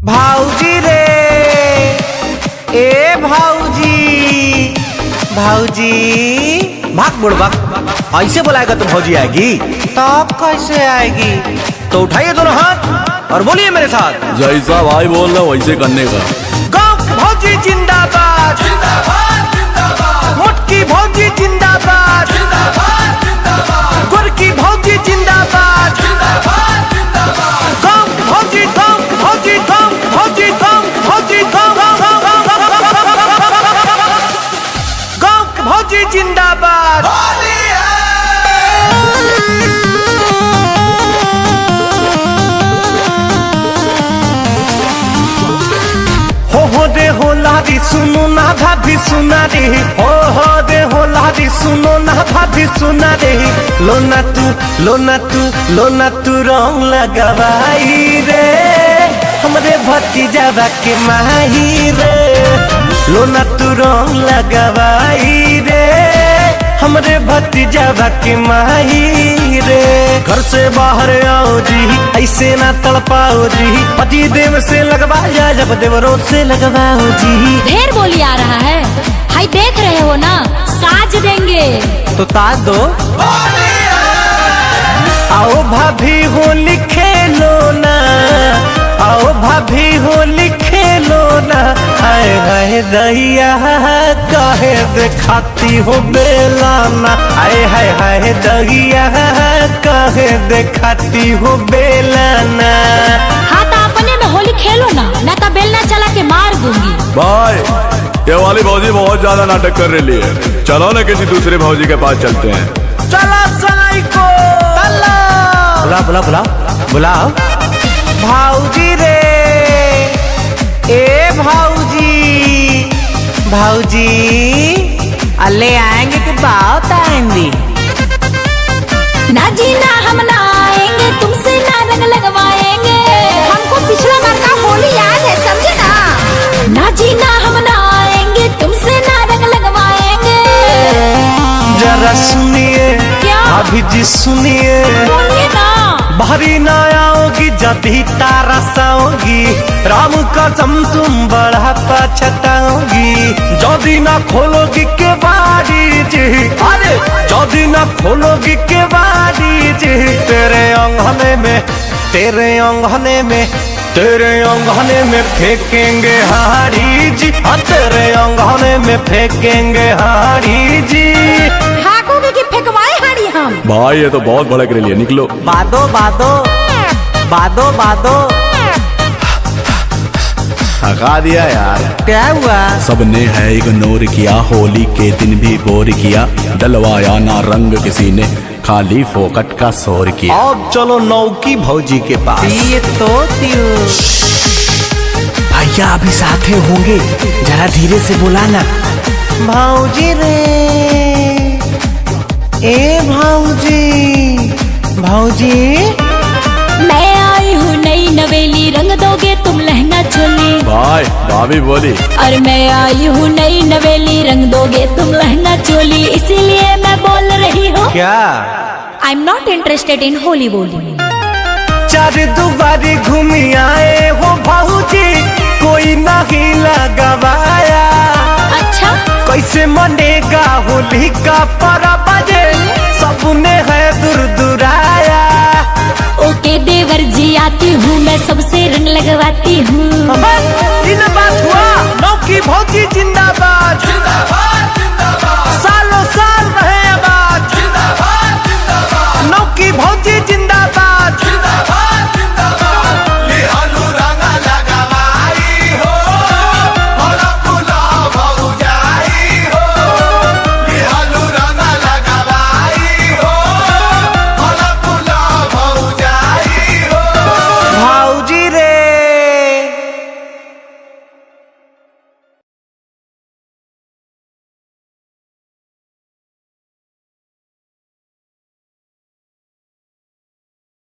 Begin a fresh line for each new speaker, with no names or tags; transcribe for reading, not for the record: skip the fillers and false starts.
भाऊजी रे ए भाऊजी भाऊजी
भाग बुढ़ भाग। ऐसे बुलाएगा तो भौजी आएगी।
तब कैसे आएगी?
तो उठाइए दोनों हाथ और बोलिए मेरे साथ।
जैसा भाई बोल रहा वैसे करने का।
गाँव की भौजी जिंदाबाद जिंदाबाद जिंदाबाद। मोटकी भौजी जिंदाबाद जिंदाबाद जिंदाबाद। गुड़ की भौजी जिंदाबाद जिंदाबाद जिंदाबाद। गाँव की भौजी गाँव की भौजी गाँव की भौजी गाँव की भौजी गाँव की भौजी जिंदाबाद। हो दे हो लादी सुनो ना भाभी सुना रे। हो दे हो लादी सुनो ना भाभी सुना रे। लोना तू रंग लगावाई रे हमरे भतीजा के माही रे। लोना तू रंग लगावाई रे हमरे भतीजा के माही रे। घर से बाहर आओ जी ऐसे ना तड़पाओ जी। पति देव से लगवाया जब देवरों से लगवाओ जी।
ढेर बोली आ रहा है। हाय देख रहे हो ना, साज देंगे
तो ताज दो।
आओ भाभी होली खेलो ना, आओ भाभी होली खेलो ना। हाय हाय दैया काहे दिखाती हो बेलाना। हाय हाय हाय दैया काहे दिखाती हो बेलाना।
हाँ तो अपने में होली खेलो ना, न तो बेलना चला के मार दूंगी।
भाई ये वाली भौजी बहुत ज्यादा नाटक कर रही है। चलो ना किसी दूसरे भौजी के पास चलते हैं।
चला सलाई को
बुलाओ बुलाओ बुलाओ।
भाऊजी रे ए भाऊजी
भाऊजी अल्ले आएंगे कि बात आएंगी?
ना जी ना हम ना आएंगे, तुमसे ना रंग लगवाएंगे। हमको पिछला बार का होली याद है, समझे ना। ना जी ना हम ना आएंगे, तुमसे ना रंग लगवाएंगे।
जरा सुनिए
क्या?
भाभी जी सुनिए।
बोलिए ना।
भारी ना आओगी जब भी तारा साओगी। राम कसम तुम बड़ा पछताओगी। जल्दी ना खोलोगी के बारी जी। अरे जल्दी ना खोलोगी के बारी जी। तेरे अंगने में फेंकेंगे हाड़ी जी। तेरे अंगने में फेंकेंगे हाड़ी जी।
भागोगे कि फेंकवाए हाड़ी हम?
भाई ये तो बहुत भड़क रही है, निकलो।
बादो बादो बादो बादो।
थका दिया यार।
क्या हुआ?
सबने है इग्नोर किया, होली के दिन भी बोर किया। डलवाया ना रंग किसी ने, खाली फोकट का शोर किया।
अब चलो नौकी भौजी के पास।
ये तो
भैया अभी साथे होंगे, जरा धीरे से बुलाना।
भाऊजी रे ए भाऊजी भाऊजी।
मैं आई हूँ नई नवेली, रंग दोगे तुम लहंगा चोली।
भाई भाभी बोली।
और मैं आई हूँ नई नवेली, रंग दोगे तुम लहंगा चोली। इसीलिए मैं बोल रही हूँ
क्या?
I am not interested in Holi बोली।
चार दुबारी घूमी आए हो भाऊजी, कोई नहीं लगवाया।
अच्छा
कैसे मनेगा होली का परब जे, सबने है दूर दुराया।
ओके देवर जी आती हूँ, मैं सबसे रंग लगवाती हूँ।
इन बात हुआ नौकी भौजी जिंदाबाद जिंदाबाद।